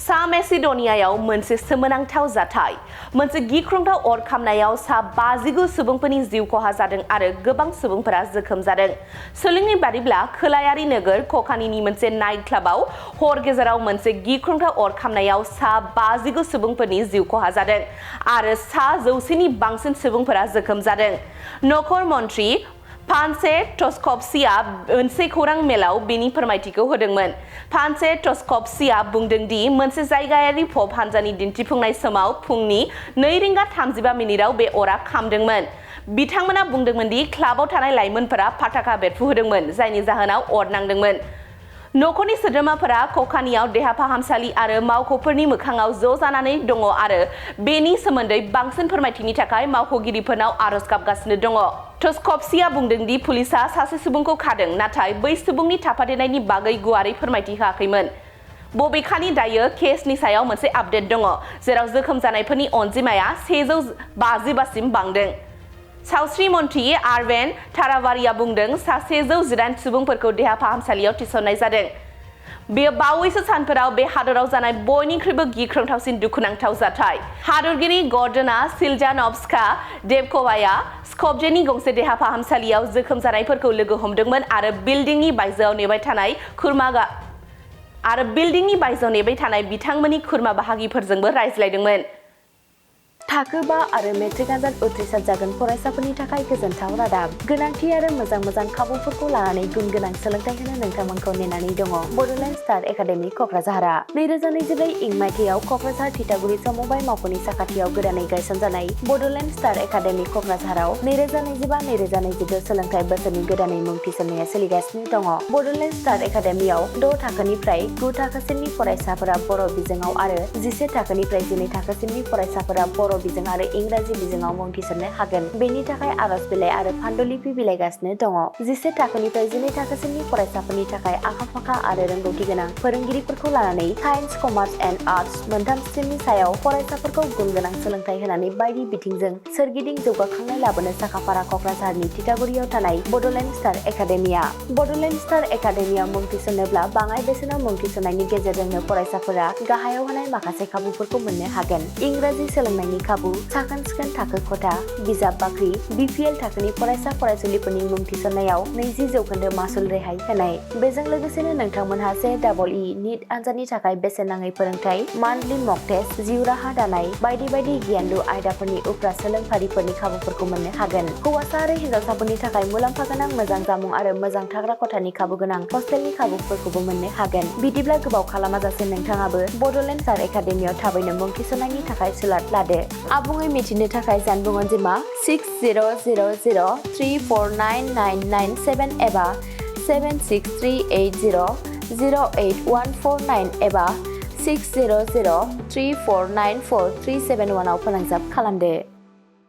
सा मेसिडोनियायाव मोनसे सोमोनांथाव जाथाय मोनसे गिख्रंथाव अर खामनायाव सा 59 सुबुंफोरनि जिउ खहा जादों आरो गोबां सुबुंफोरा जोखोम जादों। सोलोंनाय बादिब्ला खोलायारि नोगोर ककानीनि मोनसे नाइट क्लाबाव हर गेजेराव मोनसे गिख्रंथाव अर खामनायाव सा 59 सुबुंफोरनि जिउ खहा जादों आरो सा 100 नि बांसिन सुबुंफोरा जोखोम जादों। नखर मन्थ्रि फान्से टस्क'भस्कीआ मोनसे खौरां मेलाव बेनि फोरमायथिखौ होदोंमोन। फान्से टस्क'भस्कीआ बुंदों दि मोनसे जायगायारि पप हानजानि दिन्थिफुंनाय समाव फुंनि 2:35 बे अरा खामदोंमोन। बिथांमोना बुंदोंमोन दि क्लाबाव थानाय लाइमोनफोरा पटाखा बेरफुहोदोंमोन, जायनि जाहोनाव अर नांदोंमोन। नखरनि सोद्रोमाफोरा ककानीआव देहा फाहामसालि आरो मावख'फोरनि मोखाङाव ज' जानानै दङ आरो बेनि सोमोन्दै बांसिन फोरमायथिनि थाखाय मावख'गिरिफोरनाव आरज गाबगासिनो दङ। टस्क'भस्कीआ बुंदों दि पुलिसआ सासे सुबुंखौ खादों, नाथाय बै सुबुंनि थाफादेरनायनि बागै गुवारै फोरमायथि होआखैमोन। बबेखानि दायो केसनि सायाव मोनसे आपडेट दङ, जेराव जोखोम जानायफोरनि अनजिमाया 152 सिम बांदों। सावस्रि मन्थ्रि आरवेन थारावारिया बुंदों सा 118 सुबुंफोरखौ देहा फाहामसालियाव थिसननाय जादों। बेयो बावैसो सानफोराव बे हादराव जानाय बयनिख्रुइबो गिख्रंथावसिन दुखुनांथाव जाथाय। हादरगिरि गर्डना सिलजान'व्स्का देबक'वाया स्क'पजेनि गंसे देहा फाहामसालियाव जोखोम जानायफोरखौ लोगो हमदोंमोन आरो बिल्डिंनि बायजोआव नेबाय थानाय बिथांमोननि खुरमा बाहागिफोरजोंबो रायज्लायदोंमोन। थाखो 5 आरो मेट्रिक आनजाद उथ्रिसार जागोन फरायसाफोरनि थाखाय गोजोनथाव रादाब। गोनांथि आरो मोजां खाबुफोरखौ लानानै गुन गोनां सोलोंथाइ होनो नोंथांमोनखौ नेनानै दङ। बड'लेण्ड स्टार एकाडेमि क'क्राझारआ 2024 इं मायथाइयाव क'क्राझार थिथागुरि समबाय मावख'नि साखाथियाव गोदानै गायसनजानाय बड'लेण्ड स्टार एकाडेमि क'क्राझाराव 2025-2026 सोलोंथाइ बोसोरनि गोदानै मुं थिसननाया सोलिगासिनो दङ। बड'लेण्ड स्टार एकाडेमियाव 6 थाखोनिफ्राय 9 थाखोसिमनि फरायसाफोरा बर' बिजोङाव आरो 11 थाखोनिफ्राय 12 थाखोसिमनि फरायसाफोरा बर' बिजों आरो इंराजि बिजोङाव मुं थिसननो हागोन। बेनि थाखाय आरज बिलाइ आरो फान्डुलिपि बिलाइगासिनो दङ। 11 थाखोनिफ्राय 12 थाखोसिमनि फरायसाफोरनि थाखाय आखा-फाखा आरो रोंगौथि गोनां फोरोंगिरिफोरखौ लानानै साइन्स, कमार्स एन्ड आर्टस मोनथाम स्ट्रिमनि सायाव फरायसाफोरखौ गुन गोनां सोलोंथाइ होनानै बायदि बिथिंजों सोरगिदिं जौगाखांनाय लाबोनो साखाफारा क'क्राझारनि थिथागुरियाव थानाय Bodoland star academia. Bodoland star एकाडेमियाव मुं थिसननोब्ला बाङाइ बेसेनाव मुं थिसननायनि गेजेरजोंनो फरायसाफोरा गाहायाव होनाय माखासे खाबुफोरखौ मोननो हागोन। इंराजि सोलोंनायनि खाबु, साखोन-सिखोन थाखो खथा, बिजाब बाख्रि, BPL थाखोनि फरायसा फरायसुलिफोरनि मुं थिसननायाव 20% मासुल रेहाय होनाय। बेजों लोगोसेनो नोंथांमोनहा JEE नीट आनजादनि थाखाय बेसेन नाङै फोरोंथाय, मान्थलि मक टेस्ट, जिउ राहा दानाय बायदि आयदाफोरनि उफ्रा सोलोंफारिफोरनि खाबुफोरखौ मोननो हागोन। हौवासा आरो हिन्जावसाफोरनि थाखाय मुलाम्फा गोनां मोजां जामुं आरो मोजां थाग्रा खथानि खाबु गोनां हस्टेलनि खाबुफोरखौबो मोननो हागोन। बिदिब्ला गोबाव खालामाजासे नोंथाङाबो बड'लेण्ड स्टार एकाडेमियाव थाबैनो मुं थिसननायनि थाखाय सुलाद लादो। आबुङै मिथिनो थाखाय जानबुं अनजिमा 6000349997 एबा 7638008149 एबा 6003494371 आव फोनांजाब खालामदो।